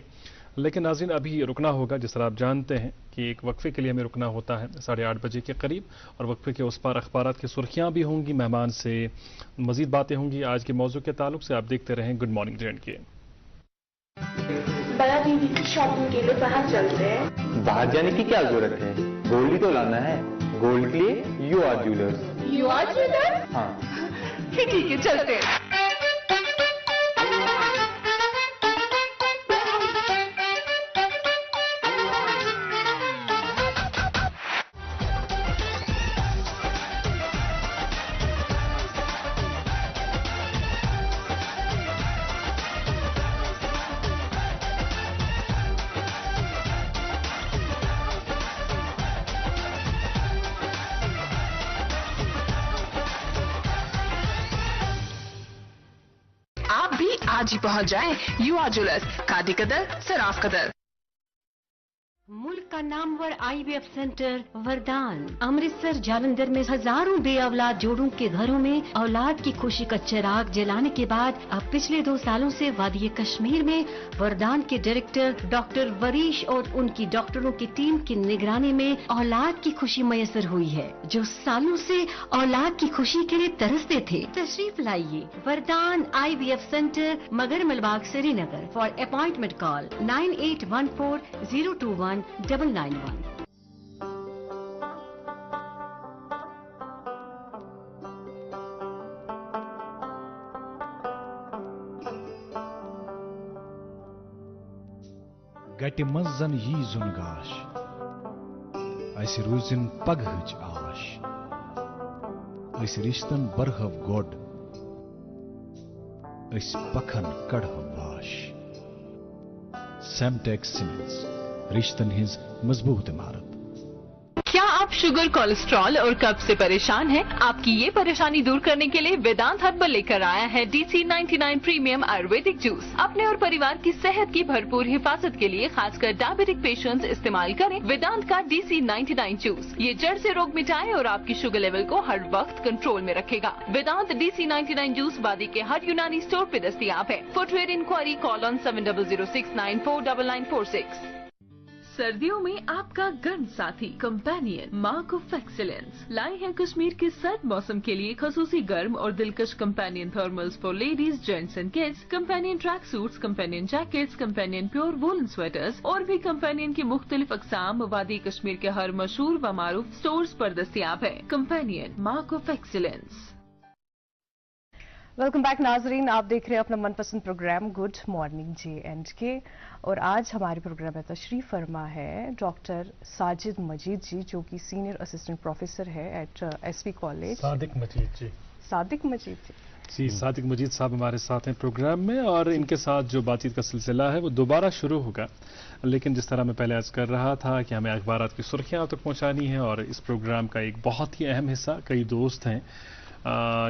لیکن ناظرین ابھی رکنا ہوگا, جس طرح آپ جانتے ہیں کہ ایک وقفے کے لیے ہمیں رکنا ہوتا ہے 8:30 بجے کے قریب, اور وقفے کے اس پار اخبارات کی سرخیاں بھی ہوں گی, مہمان سے مزید باتیں ہوں گی آج کے موضوع کے تعلق سے. آپ دیکھتے رہیں گڈ مارننگ جے. بڑا دیدی کی شاپنگ کے لیے باہر چلتے ہیں. باہر جانے کی کیا ضرورت ہے, گولڈ ہی تو لانا ہے. گولڈ کے لیے you are jewellers. You are jewellers? ہاں ٹھیک ہے چلتے ہیں. آج ہی پہنچ جائیں یو آر جیولرز, کادی قدر صراف قدر. ملک کا نامور آئی وی ایف سینٹر وردان امرتسر جالندھر میں ہزاروں بے اولاد جوڑوں کے گھروں میں اولاد کی خوشی کا چراغ جلانے کے بعد اب پچھلے 2 سالوں سے وادی کشمیر میں وردان کے ڈائریکٹر ڈاکٹر وریش اور ان کی ڈاکٹروں کی ٹیم کی نگرانی میں اولاد کی خوشی میسر ہوئی ہے. جو سالوں سے اولاد کی خوشی کے لیے ترستے تھے, تشریف لائیے وردان آئی وی ایف سینٹر, مگر ملباغ, سری نگر. فار اپوائنٹمنٹ کال 9814021991. گٹہِ منٛز زن یی زُن گاش, اسہِ روٗزِن پگہٕچ آش, أسۍ رِشتن برہو گۄڈ, أسۍ پکھن کڑہو واش. سیمٹیک سیمنٹس, رشتن ہز مضبوط عمارت. کیا آپ شوگر, کولیسٹرول اور قبض سے پریشان ہیں؟ آپ کی یہ پریشانی دور کرنے کے لیے ویدانت ہربل لے کر آیا ہے DC99 پریمیم آیورویدک جوس. اپنے اور پریوار کی صحت کی بھرپور حفاظت کے لیے خاص کر ڈائبیٹک پیشنٹس استعمال کریں ویدانت کا DC99 جوس. یہ جڑ سے روگ مٹائے اور آپ کی شوگر لیول کو ہر وقت کنٹرول میں رکھے گا. ویدانت DC99 جوس وادی کے ہر یونانی اسٹور پہ دستیاب ہے. فور ٹریڈ انکوائری کال آن 7006949946. سردیوں میں آپ کا گرم ساتھی کمپینین مارک آف ایکسیلنس لائے ہیں کشمیر کے سرد موسم کے لیے خصوصی گرم اور دلکش Companion thermals for ladies, gents and kids, Companion track suits, Companion jackets, Companion pure woollen sweaters اور بھی کمپینین کی مختلف اقسام وادی کشمیر کے ہر مشہور و معروف سٹورز پر دستیاب ہے. Companion mark of excellence. Welcome back ناظرین, آپ دیکھ رہے ہیں اپنا من پسند پروگرام گڈ مارننگ JNK, اور آج ہمارے پروگرام میں تشریف فرما ہے ڈاکٹر ساجد مجید جی, جو کہ سینئر اسسٹنٹ پروفیسر ہے ایٹ SP کالج. صادق مجید جی. صادق مجید جی, صادق مجید صاحب ہمارے ساتھ ہیں پروگرام میں, اور ان کے ساتھ جو بات چیت کا سلسلہ ہے وہ دوبارہ شروع ہوگا. لیکن جس طرح میں پہلے عرض کر رہا تھا کہ ہمیں اخبارات کی سرخیاں آپ تک پہنچانی ہیں, اور اس پروگرام کا ایک بہت ہی اہم حصہ کئی دوست ہیں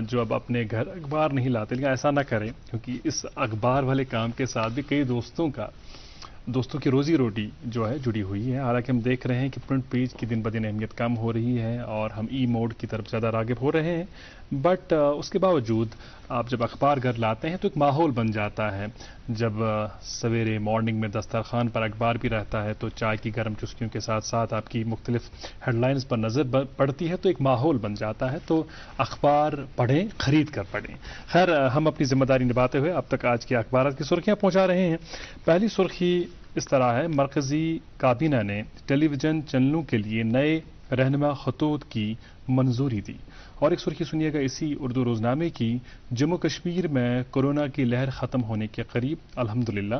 جو اب اپنے گھر اخبار نہیں لاتے, لیکن ایسا نہ کریں کیونکہ اس اخبار والے کام کے ساتھ بھی کئی دوستوں کی روزی روٹی جو ہے جڑی ہوئی ہے. حالانکہ ہم دیکھ رہے ہیں کہ پرنٹ پیج کی دن بدن اہمیت کم ہو رہی ہے اور ہم ای موڈ کی طرف زیادہ راغب ہو رہے ہیں, بٹ اس کے باوجود آپ جب اخبار گھر لاتے ہیں تو ایک ماحول بن جاتا ہے. جب سویرے مارننگ میں دسترخوان پر اخبار بھی رہتا ہے تو چائے کی گرم چسکیوں کے ساتھ ساتھ آپ کی مختلف ہیڈ لائنز پر نظر پڑتی ہے, تو ایک ماحول بن جاتا ہے. تو اخبار پڑھیں, خرید کر پڑھیں. خیر, ہم اپنی ذمہ داری نبھاتے ہوئے اب تک آج کے اخبارات کی سرخیاں پہنچا رہے ہیں. پہلی سرخی اس طرح ہے, مرکزی کابینہ نے ٹیلی ویژن چینلوں کے لیے نئے رہنما خطوط کی منظوری دی. اور ایک سرخی سنیے گا اسی اردو روزنامے کی, جموں کشمیر میں کورونا کی لہر ختم ہونے کے قریب الحمدللہ.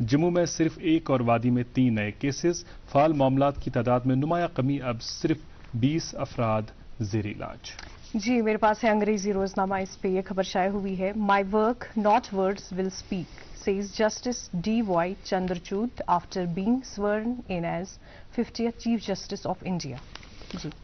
جموں میں صرف 1 اور وادی میں 3 نئے کیسز. فعال معاملات کی تعداد میں نمایاں کمی, اب صرف 20 افراد زیر علاج. جی, میرے پاس ہے انگریزی روزنامہ, اس پہ یہ خبر شائع ہوئی ہے. My work not words will speak says Justice D.Y. Chandrachud after being sworn in as 50th Chief Justice of India.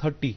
30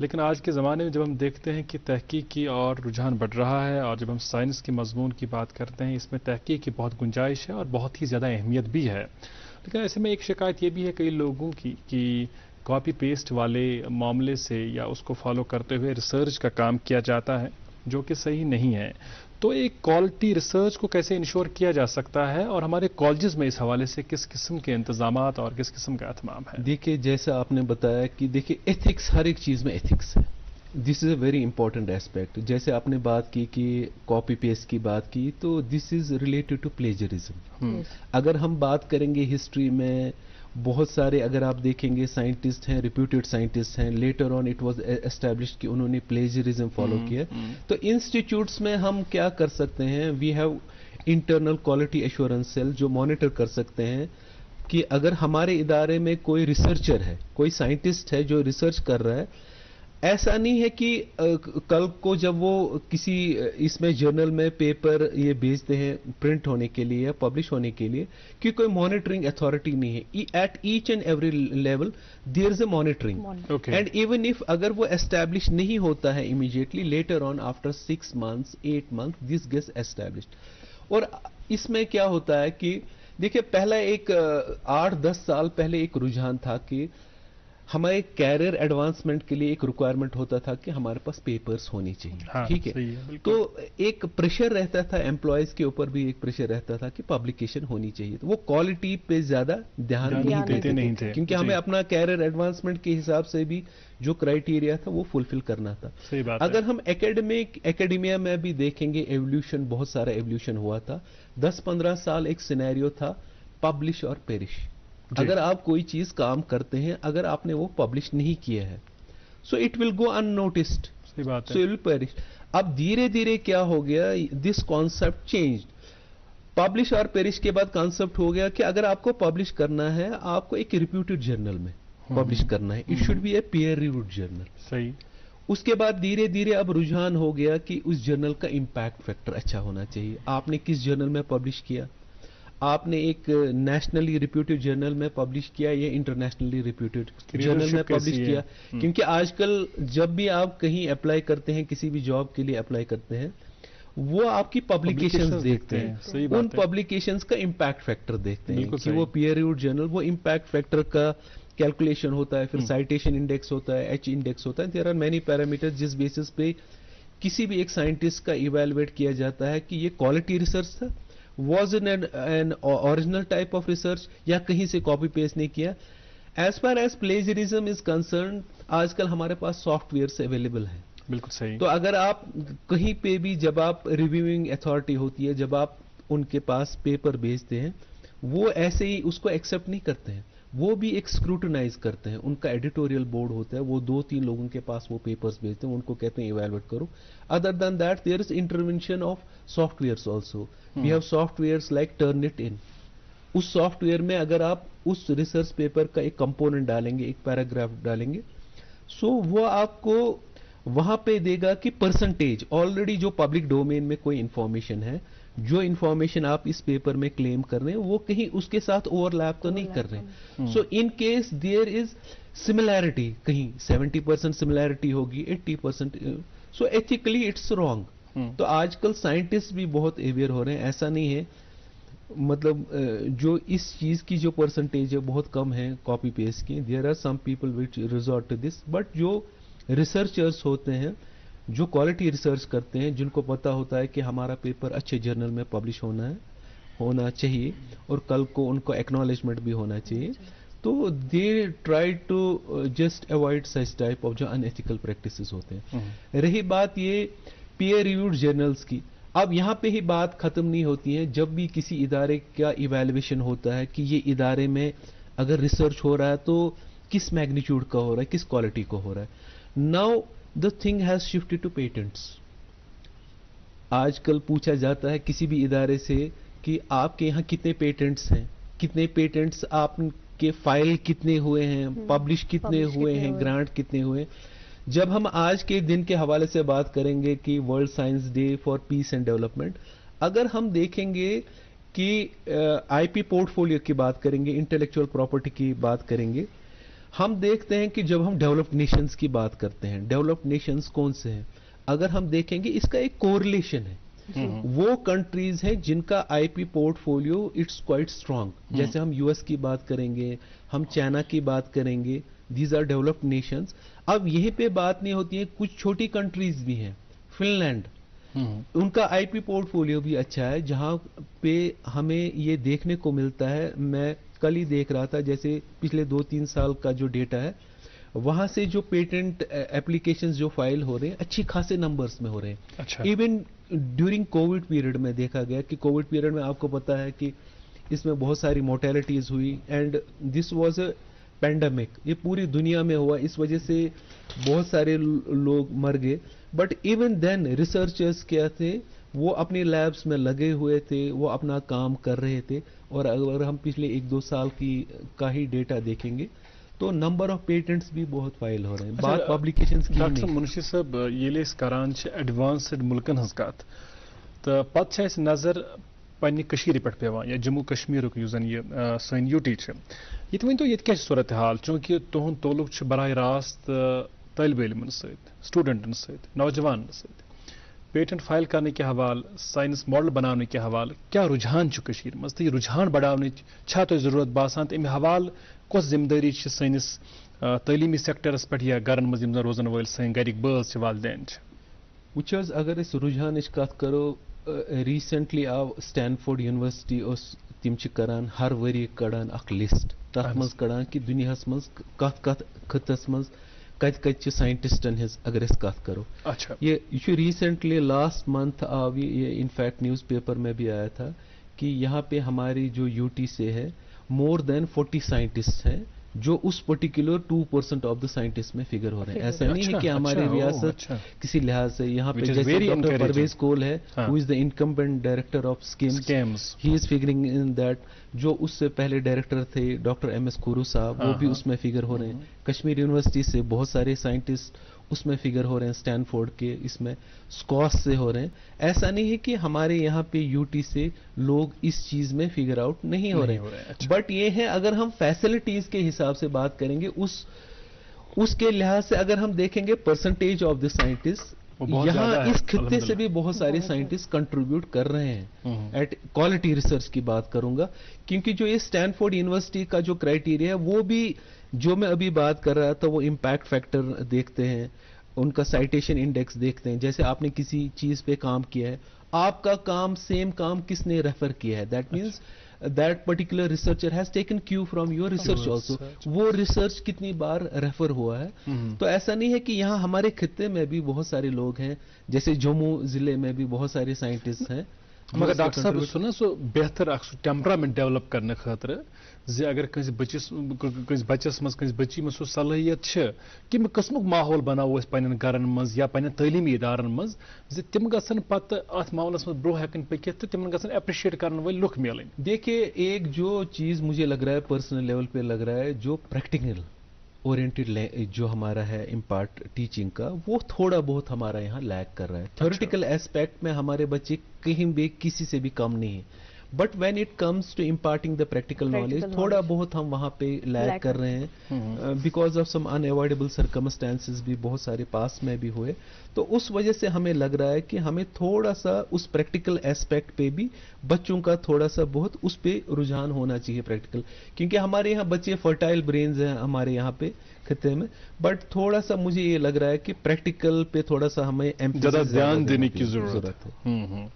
لیکن آج کے زمانے میں جب ہم دیکھتے ہیں کہ تحقیق کی اور رجحان بڑھ رہا ہے، اور جب ہم سائنس کے مضمون کی بات کرتے ہیں، اس میں تحقیق کی بہت گنجائش ہے اور بہت ہی زیادہ اہمیت بھی ہے، لیکن ایسے میں ایک شکایت یہ بھی ہے کئی لوگوں کی کہ کاپی پیسٹ والے معاملے سے یا اس کو فالو کرتے ہوئے ریسرچ کا کام کیا جاتا ہے جو کہ صحیح نہیں ہے. تو ایک کوالٹی ریسرچ کو کیسے انشور کیا جا سکتا ہے، اور ہمارے کالجز میں اس حوالے سے کس قسم کے انتظامات اور کس قسم کا اہتمام ہے؟ دیکھیے جیسا آپ نے بتایا کہ دیکھیے ایتھکس، ہر ایک چیز میں ایتھکس ہے. This is a very important aspect. جیسے آپ نے بات کی کہ کاپی پیسٹ کی بات کی، تو this is related to plagiarism. اگر ہم بات کریں گے ہسٹری میں بہت سارے، اگر آپ دیکھیں گے سائنٹسٹ ہیں، ریپیوٹیڈ سائنٹسٹ ہیں، later on it was established کہ انہوں نے پلیجرزم فالو کیا. تو انسٹیٹیوٹس میں ہم کیا کر سکتے ہیں، we have internal quality assurance cell جو مانیٹر کر سکتے ہیں کہ اگر ہمارے ادارے میں کوئی ریسرچر ہے، کوئی سائنٹسٹ ہے جو ریسرچ کر رہا ہے، ایسا نہیں ہے کہ کل کو جب وہ کسی اس میں جرنل میں پیپر یہ بھیجتے ہیں پرنٹ ہونے کے لیے یا پبلش ہونے کے لیے کہ کوئی مانیٹرنگ اتھارٹی نہیں ہے. At each and every level there is a monitoring, and even if اگر وہ اسٹیبلش نہیں ہوتا ہے immediately, later on after 6 months 8 months this gets established. اور اس میں کیا ہوتا ہے کہ دیکھیں پہلا ایک 8-10 سال پہلے ایک رجحان تھا کہ ہمارے کیریئر ایڈوانسمنٹ کے لیے ایک ریکوائرمنٹ ہوتا تھا کہ ہمارے پاس پیپرز ہونی چاہیے. ٹھیک ہے، تو ایک پریشر رہتا تھا امپلائیز کے اوپر بھی، ایک پریشر رہتا تھا کہ پبلیکیشن ہونی چاہیے. تو وہ کوالٹی پہ زیادہ دھیان نہیں دیتے کیونکہ ہمیں اپنا کیریئر ایڈوانسمنٹ کے حساب سے بھی جو کرائیٹیریا تھا وہ فلفل کرنا تھا. اگر ہم ایکیڈیمیا میں بھی دیکھیں گے، ایولیوشن، بہت سارا ایولیوشن ہوا تھا. 10-15 سال ایک سینیریو تھا پبلش اور پیرش. اگر آپ کوئی چیز کام کرتے ہیں، اگر آپ نے وہ پبلش نہیں کیا ہے، so it will go in noticed, so it will perish. اب دھیرے دھیرے کیا ہو گیا، دس کانسیپٹ چینجڈ. پبلش اور پیرش کے بعد کانسیپٹ ہو گیا کہ اگر آپ کو پبلش کرنا ہے، آپ کو ایک ریپیوٹیڈ جرنل میں پبلش کرنا ہے. It should be a peer reviewed journal. صحیح. اس کے بعد دھیرے دھیرے اب رجحان ہو گیا کہ اس جرنل کا امپیکٹ فیکٹر اچھا ہونا چاہیے. آپ نے کس جرنل میں پبلش کیا، آپ نے ایک نیشنلی ریپیوٹیڈ جرنل میں پبلش کیا یا انٹرنیشنلی ریپیوٹیڈ جرنل میں پبلش کیا. کیونکہ آج کل جب بھی آپ کہیں اپلائی کرتے ہیں، کسی بھی جاب کے لیے اپلائی کرتے ہیں، وہ آپ کی پبلیکیشنز دیکھتے ہیں، ان پبلیکیشنز کا امپیکٹ فیکٹر دیکھتے ہیں کہ وہ پیئر ریویوڈ جرنل، وہ امپیکٹ فیکٹر کا کیلکولیشن ہوتا ہے، پھر سائٹیشن انڈیکس ہوتا ہے، ایچ انڈیکس ہوتا ہے. دیر آر مینی پیرامیٹر جس بیسس پہ کسی بھی ایک سائنٹسٹ کا ایویلویٹ کیا جاتا ہے کہ یہ کوالٹی ریسرچ تھا، was an original type of research, یا کہیں سے کاپی پیسٹ نہیں کیا. As far as plagiarism is concerned, آج کل ہمارے پاس سافٹ ویئرس اویلیبل ہیں. بالکل صحیح. تو اگر آپ کہیں پہ بھی، جب آپ ریویوئنگ اتھارٹی ہوتی ہے، جب آپ ان کے پاس پیپر بھیجتے ہیں، وہ ایسے ہی اس کو ایکسپٹ نہیں کرتے ہیں، وہ بھی ایک اسکروٹنائز کرتے ہیں. ان کا ایڈیٹوریل بورڈ ہوتا ہے، وہ 2-3 لوگوں کے پاس وہ پیپرز بھیجتے ہیں، ان کو کہتے ہیں ایویلویٹ کرو. Other than that there is intervention of softwares also. We have softwares like Turnitin. اس سافٹ ویئر میں اگر آپ اس ریسرچ پیپر کا ایک کمپوننٹ ڈالیں گے، ایک پیراگراف ڈالیں گے، سو وہ آپ کو وہاں پہ دے گا کہ پرسنٹیج آلریڈی جو پبلک ڈومین میں کوئی انفارمیشن ہے، جو انفارمیشن آپ اس پیپر میں کلیم کر رہے ہیں، وہ کہیں اس کے ساتھ اوور لیپ تو نہیں کر رہے. So in case there is similarity, کہیں 70% سملیرٹی ہوگی، 80%، سو ایتھیکلی اٹس رانگ. تو آج کل سائنٹسٹ بھی بہت اویئر ہو رہے ہیں. ایسا نہیں ہے، مطلب جو اس چیز کی جو پرسنٹیج ہے بہت کم ہے کاپی پیسٹ کی. There are some people which resort to this, but جو ریسرچرز ہوتے ہیں، جو کوالٹی ریسرچ کرتے ہیں، جن کو پتا ہوتا ہے کہ ہمارا پیپر اچھے جرنل میں پبلش ہونا چاہیے اور کل کو ان کو ایکنالجمنٹ بھی ہونا چاہیے، تو they try to just avoid such type of جو ان ایتھیکل پریکٹسز ہوتے ہیں. رہی بات یہ پیئر ریویوڈ جرنلز کی، اب یہاں پہ ہی بات ختم نہیں ہوتی ہے. جب بھی کسی ادارے کا ایویلویشن ہوتا ہے کہ یہ ادارے میں اگر ریسرچ ہو رہا ہے تو کس میگنیچیوڈ کا ہو رہا ہے، کس کوالٹی کا ہو رہا ہے. Now the thing has shifted to patents. آج کل پوچھا جاتا ہے کسی بھی ادارے سے کہ آپ کے یہاں کتنے پیٹنٹس ہیں، کتنے پیٹنٹس آپ کے فائل کتنے ہوئے ہیں، پبلش کتنے ہوئے ہیں، گرانٹ کتنے ہوئے. جب ہم آج کے دن کے حوالے سے بات کریں گے کہ world science day for peace and development, اگر ہم دیکھیں گے کہ آئی پی پورٹ فولیو کی بات کریں گے، انٹلیکچوئل پراپرٹی کی بات کریں گے، ہم دیکھتے ہیں کہ جب ہم ڈیولپڈ نیشنز کی بات کرتے ہیں، ڈیولپڈ نیشنز کون سے ہیں؟ اگر ہم دیکھیں گے اس کا ایک کورلیشن ہے، وہ کنٹریز ہیں جن کا I P portfolio it's quite strong, جیسے ہم یو ایس کی بات کریں گے، ہم چائنا کی بات کریں گے، دیز آر ڈیولپڈ نیشنز. اب یہیں پہ بات نہیں ہوتی ہے، کچھ چھوٹی کنٹریز بھی ہیں، فن لینڈ، ان کا آئی پی پورٹ فولیو بھی اچھا ہے، جہاں پہ ہمیں یہ دیکھنے کو ملتا ہے. میں کل ہی دیکھ رہا تھا، جیسے پچھلے 2-3 سال کا جو ڈیٹا ہے، وہاں سے جو پیٹنٹ اپلیکیشنز جو فائل ہو رہے ہیں اچھی خاصے نمبرز میں ہو رہے ہیں. ایون ڈیورنگ کووڈ پیریڈ میں دیکھا گیا کہ کووڈ پیریڈ میں آپ کو پتا ہے کہ اس میں بہت ساری مورٹیلٹیز ہوئی، and this was a pandemic, یہ پوری دنیا میں ہوا، اس وجہ سے بہت سارے لوگ مر گئے. بٹ ایون دین ریسرچرز کیا تھے، وہ اپنی لیبس میں لگے ہوئے تھے، وہ اپنا کام کر رہے تھے. اور اگر ہم پچھلے 1-2 سال کا ہی ڈیٹا دیکھیں گے تو نمبر آف پیٹنٹس بھی بہت فائل ہو رہے ہیں. بات پبلیکیشنز کی ڈاکٹر منشی صاحب، ییٚلہِ أسۍ کران چھِ ایڈوانسڈ ملکن ہٕنٛز کتھ تہٕ پتہٕ چھِ اَسہِ نظر پننہِ کٔشیٖرِ پٮ۪ٹھ پیوان، یا جموں کشمیٖرُک یُس زن یہِ سٲنۍ یوٗ ٹی چھِ، ییٚتہِ ؤنۍتو ییٚتہِ کیٛاہ چھِ صورت حال؟ چوٗنکہِ تُہُنٛد تعلق چھُ براہ راست طٲلبہِ علمن سۭتۍ، سٹوٗڈنٹن سۭتۍ، نوجوانن سۭتۍ. پیٹنٹ فائل کرنے کے حوالہ، سائنس ماڈل بنانے کے حوالہ کیا رجحان چھُ کٔشیٖرِ منٛز، تہٕ یہِ رجحان بڑاونٕچ چھا تۄہہِ ضروٗرت باسان، تہٕ اَمہِ حوالہٕ کۄس ذمہٕ دٲری چھِ سٲنِس تعلیمی سیکٹرس پٮ۪ٹھ یا گرن منٛز یِم زن روزن وٲلۍ سٲنۍ گرِکۍ بٲژ چھِ، والدین چھِ؟ وٕچھ حظ، اگر أسۍ رجحانٕچ کتھ کرو، ریسنٹلی آو سٹینفورڈ یونیورسٹی تِم چھِ کران ہر ؤری کڑان اکھ لسٹ، تتھ منٛز کڑان کہ دُنیاہس منٛز کتھ کتھ خطس منٛز کتہِ کتہِ چھِ سائنٹسٹن ہٕنٛز اگر أسۍ کتھ کرو. یہ چھُ ریسنٹلی لاسٹ منتھ آو یہ انفیکٹ نیوز پیپر میں بھی آیا تھا کہ یہاں پہ ہماری جو یو ٹی سے ہے مور دین 40 سائنٹسٹ ہیں جو اس پرٹیکولر 2% آف دا سائنٹسٹ میں فگر ہو رہے ہیں. ایسا نہیں ہے کہ ہماری ریاست کسی لحاظ سے یہاں پہ جیسے ڈاکٹر پرویز کول ہے who is the incumbent director of schemes, he is figuring in that. جو اس سے پہلے ڈائریکٹر تھے ڈاکٹر ایم ایس کورو صاحب، وہ بھی اس میں فگر ہو رہے ہیں. کشمیر یونیورسٹی سے بہت سارے سائنٹسٹ اس میں فگر ہو رہے ہیں، اسٹینفورڈ کے اس میں اسکاس سے ہو رہے ہیں. ایسا نہیں ہے کہ ہمارے یہاں پہ یو ٹی سے لوگ اس چیز میں فگر آؤٹ نہیں ہو رہے ہیں. بٹ یہ ہے اگر ہم فیسلٹیز کے حساب سے بات کریں گے، اس کے لحاظ سے اگر ہم دیکھیں گے پرسنٹیج آف دا سائنٹسٹ، یہاں اس خطے سے بھی بہت سارے سائنٹسٹ کنٹریبیوٹ کر رہے ہیں. ایٹ کوالٹی ریسرچ کی بات کروں گا، کیونکہ جو یہ اسٹینفورڈ یونیورسٹی کا جو کرائیٹیریا ہے وہ بھی جو میں ابھی بات کر رہا تھا، وہ امپیکٹ فیکٹر دیکھتے ہیں، ان کا سائٹیشن انڈیکس دیکھتے ہیں. جیسے آپ نے کسی چیز پہ کام کیا ہے، آپ کا کام سیم کام کس نے ریفر کیا ہے، that means that particular researcher has taken cue from your research also, وہ ریسرچ کتنی بار ریفر ہوا ہے. تو ایسا نہیں ہے کہ یہاں ہمارے خطے میں بھی بہت سارے لوگ ہیں، جیسے جموں ضلع میں بھی بہت سارے سائنٹسٹ ہیں. مگر ڈاکٹر صاحب سُہ سُہ بہتر اکھ سُہ ٹیمپرامنٹ ڈیولپ کرنے خٲطرٕ زِ اگر کٲنٛسہِ بچس منٛز کٲنٛسہِ بچی منٛز سُہ صلٲحیت چھِ، کمہِ قٕسمُک ماحول بناوو أسۍ پننٮ۪ن گرن منٛز یا پننٮ۪ن تعلیمی ادارن منٛز زِ تِم گژھن پتہٕ اتھ معاملس منٛز برٛونٛہہ ہٮ۪کن پٔکِتھ تہٕ تِمن گژھن اپرِشیٹ کرن وٲلۍ لُکھ میلٕنۍ. دیکھیے، ایک جو چیز مجھے لگ رہا ہے پرسنل لیول پہ لگ رہا ہے، جو پریکٹیکل اورینٹڈ جو ہمارا ہے امپارٹ ٹیچنگ کا، وہ تھوڑا بہت ہمارا یہاں لیک کر رہا ہے. تھیوریٹیکل ایسپیکٹ میں ہمارے بچے کہیں بھی کسی سے بھی کم نہیں ہیں، but when it comes to imparting the practical knowledge تھوڑا بہت ہم وہاں پہ لیک کر رہے ہیں، because of some unavoidable circumstances بھی بہت سارے پاس میں بھی ہوئے. تو اس وجہ سے ہمیں لگ رہا ہے کہ ہمیں تھوڑا سا اس پریکٹیکل ایسپیکٹ پہ بھی بچوں کا تھوڑا سا بہت اس پہ رجحان ہونا چاہیے پریکٹیکل، کیونکہ ہمارے یہاں بچے فرٹائل برینز ہیں ہمارے یہاں پہ خطے میں. بٹ تھوڑا سا مجھے یہ لگ رہا ہے کہ پریکٹیکل پہ تھوڑا سا ہمیں زیادہ دھیان دینے کی ضرورت ہے.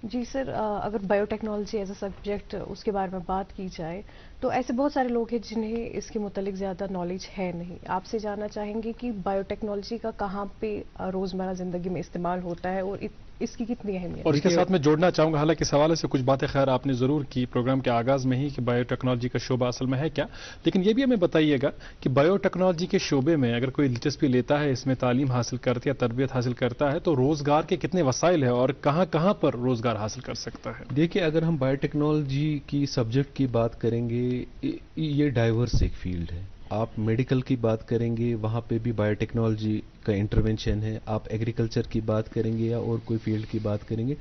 جی سر، اگر biotechnology as a subject اس کے بارے میں بات کی جائے تو ایسے بہت سارے لوگ ہیں جنہیں اس کے متعلق زیادہ نالج ہے نہیں. آپ سے جاننا چاہیں گے کہ بایو ٹیکنالوجی کا کہاں پہ روزمرہ زندگی میں استعمال ہوتا ہے اور اس کی کتنی اہمیت؟ اور اس کے ساتھ میں جوڑنا چاہوں گا، حالانکہ اس حوالے سے کچھ باتیں خیر آپ نے ضرور کی پروگرام کے آغاز میں ہی کہ بایو ٹیکنالوجی کا شعبہ اصل میں ہے کیا، لیکن یہ بھی ہمیں بتائیے گا کہ بایو ٹیکنالوجی کے شعبے میں اگر کوئی دلچسپی لیتا ہے، اس میں تعلیم حاصل کرتا ہے یا تربیت حاصل کرتا ہے، تو روزگار کے کتنے وسائل ہیں اور کہاں کہاں پر روزگار حاصل کر سکتا ہے؟ دیکھیے، اگر ہم بایو ٹیکنالوجی کی سبجیکٹ کی بات کریں گے، یہ ڈائیورس ایک فیلڈ ہے. آپ میڈیکل کی بات کریں گے، وہاں پہ بھی بایو ٹیکنالوجی کا انٹرونشن ہے. آپ ایگریکلچر کی بات کریں گے یا اور کوئی فیلڈ کی بات کریں گے.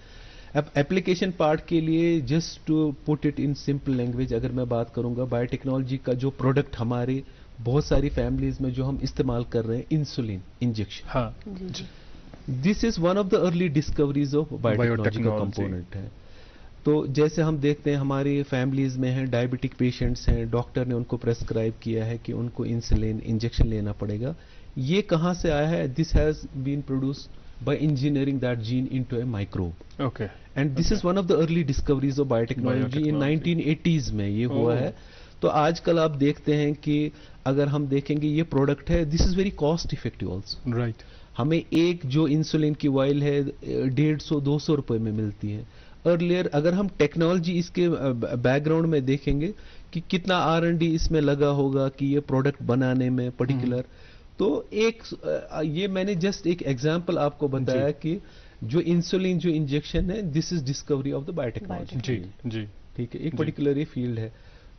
اب اپلیکیشن پارٹ کے لیے just to put it in simple language اگر میں بات کروں گا، بایو ٹیکنالوجی کا جو پروڈکٹ ہمارے بہت ساری فیملیز میں جو ہم استعمال کر رہے ہیں انسولین انجیکشن. ہاں this is one of the early discoveries of biotechnology کا کمپوننٹ ہے. تو جیسے ہم دیکھتے ہیں ہماری فیملیز میں ہیں ڈائبٹک پیشنٹس ہیں, ڈاکٹر نے ان کو پریسکرائب کیا ہے کہ ان کو انسولین انجیکشن لینا پڑے گا. یہ کہاں سے آیا ہے؟ This has been produced by engineering that gene into a microbe. Okay. And this is one of the early discoveries of biotechnology. In 1980s میں یہ ہوا ہے. تو آج کل آپ دیکھتے ہیں کہ اگر ہم دیکھیں گے یہ پروڈکٹ ہے, this is very cost effective also. Right. ہمیں ایک جو انسولین کی وائل ہے 150-200 روپے میں ملتی ہے. ارلیئر اگر ہم ٹیکنالوجی اس کے بیک گراؤنڈ میں دیکھیں گے کہ کتنا R&D اس میں لگا ہوگا کہ یہ پروڈکٹ بنانے میں پرٹیکولر. تو ایک یہ میں نے جسٹ ایک ایگزامپل آپ کو بتایا کہ جو انسولین جو انجیکشن ہے this is Discovery of the biotechnology. جی جی ٹھیک ہے, ایک پرٹیکولر فیلڈ ہے.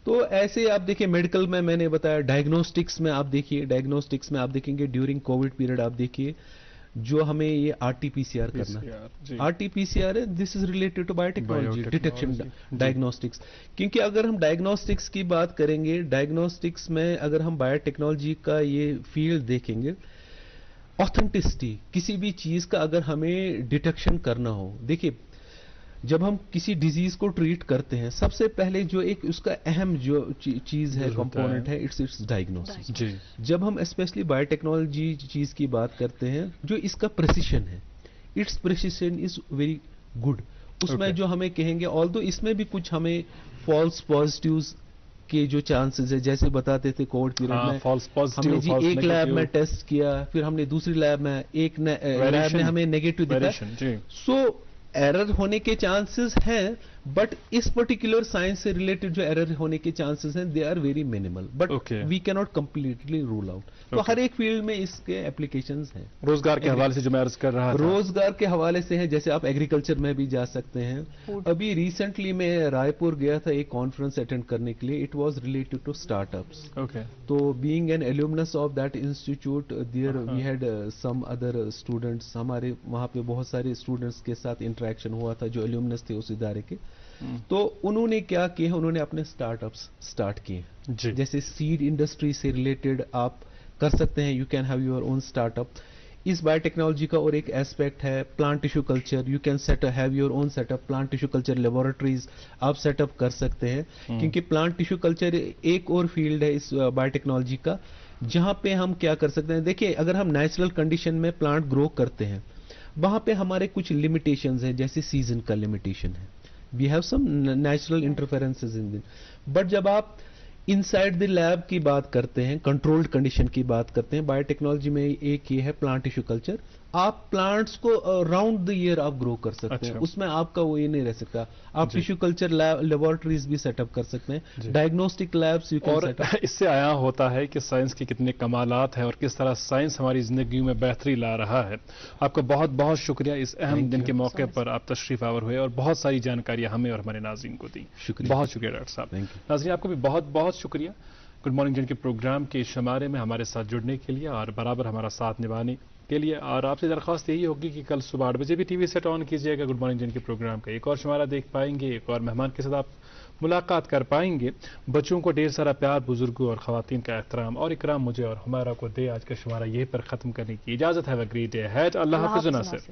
تو ایسے آپ دیکھیں میڈیکل میں نے بتایا, ڈائگنوسٹکس میں آپ دیکھیے, ڈائگنوسٹکس میں آپ دیکھیں گے ڈیورنگ کووڈ پیریڈ آپ دیکھیے جو ہمیں یہ RT-PCR کرنا ہے. RT-PCR ہے, this is related to biotechnology detection diagnostics. کیونکہ اگر ہم ڈائگنوسٹکس کی بات کریں گے, ڈائگنوسٹکس میں اگر ہم بایوٹیکنالوجی کا یہ فیلڈ دیکھیں گے, آتھینٹسٹی کسی بھی چیز کا اگر ہمیں ڈیٹیکشن کرنا ہو, دیکھیے جب ہم کسی ڈیزیز کو ٹریٹ کرتے ہیں سب سے پہلے جو ایک اس کا اہم جو چیز ہے کمپوننٹ ہے اٹس ڈائگنوسس. جب ہم اسپیشلی بایوٹیکنالوجی چیز کی بات کرتے ہیں جو اس کا پریسیشن ہے, it's precision is very good. اس میں جو ہمیں کہیں گے آلدو اس میں بھی کچھ ہمیں فالس پازیٹیوز کے جو چانسز ہے, جیسے بتاتے تھے کووڈ پیریڈ میں ہم نے جی ایک لیب میں ٹیسٹ کیا, پھر ہم نے دوسری لیب میں ایک لیب میں ہمیں نیگیٹو دکھا. سو ایرر ہونے کے چانسز ہیں, بٹ اس پرٹیکولر سائنس سے ریلیٹڈ جو ایرر ہونے کے چانسز ہیں they are very minimal, but we can not completely role out. تو ہر ایک فیلڈ میں اس کے اپلیکیشنز ہیں. روزگار کے حوالے سے جو میں عرض کر رہا تھا, روزگار کے حوالے سے ہیں, جیسے آپ ایگریکلچر میں بھی جا سکتے ہیں. ابھی ریسنٹلی میں رائے پور گیا تھا ایک کانفرنس اٹینڈ کرنے کے لیے, it was related to startups. تو being an alumnus of that institute there we had some other students, ہمارے وہاں پہ بہت سارے اسٹوڈنٹس کے ساتھ انٹریکشن ہوا تھا جو ایلومنس تھے اس ادارے کے. تو انہوں نے کیا کیا, انہوں نے اپنے اسٹارٹ اپس اسٹارٹ کیے. جیسے سیڈ انڈسٹری سے ریلیٹڈ آپ کر سکتے ہیں, you can have your own startup. اس بایو ٹیکنالوجی کا اور ایک ایسپیکٹ ہے plant tissue culture, you can have your own set up. Plant tissue culture laboratories آپ سیٹ اپ کر سکتے ہیں, کیونکہ پلانٹ ٹیشو کلچر ایک اور فیلڈ ہے اس بایو ٹیکنالوجی کا جہاں پہ ہم کیا کر سکتے ہیں. دیکھیے اگر ہم نیچرل کنڈیشن میں پلانٹ گرو کرتے ہیں وہاں پہ ہمارے کچھ لمیٹیشنز ہیں, جیسے سیزن کا لمیٹیشن ہے, we have some natural interferences in then. But جب آپ ان سائڈ دی لیب کی بات کرتے ہیں, کنٹرولڈ کنڈیشن کی بات کرتے ہیں, بایو ٹیکنالوجی میں ایک یہ ہے پلانٹ ٹیشو کلچر. آپ پلانٹس کو راؤنڈ دا ایئر آپ گرو کر سکتے ہیں, اس میں آپ کا وہ یہ نہیں رہ سکتا. آپ ٹیشو کلچر لیبورٹریز بھی سیٹ اپ کر سکتے ہیں, ڈائگنوسٹک لیبس. اور اس سے آیا ہوتا ہے کہ سائنس کے کتنے کمالات ہیں اور کس طرح سائنس ہماری زندگیوں میں بہتری لا رہا ہے. آپ کا بہت بہت شکریہ, اس اہم دن کے موقع پر آپ تشریف آور ہوئے اور بہت ساری جانکاریاں ہمیں اور ہمارے ناظرین کو دی. بہت شکریہ ڈاکٹر صاحب. ناظرین آپ کو بھی بہت بہت شکریہ گڈ مارننگ جن کے پروگرام کے شمارے میں ہمارے ساتھ جڑنے کے لیے اور برابر ہمارا ساتھ نبھانے کے لیے. اور آپ سے درخواست یہی ہوگی کہ کل صبح 8 بجے بھی ٹی وی سیٹ آن کیجیے گا. گڈ مارننگ جن کے پروگرام کا ایک اور شمارہ دیکھ پائیں گے, ایک اور مہمان کے ساتھ آپ ملاقات کر پائیں گے. بچوں کو ڈھیر سارا پیار, بزرگوں اور خواتین کا احترام اور اکرام مجھے اور ہمارا کو دے. آج کا شمارہ یہیں پر ختم کرنے کی اجازت ہے. Great day head. اللہ حافظ. ناصر.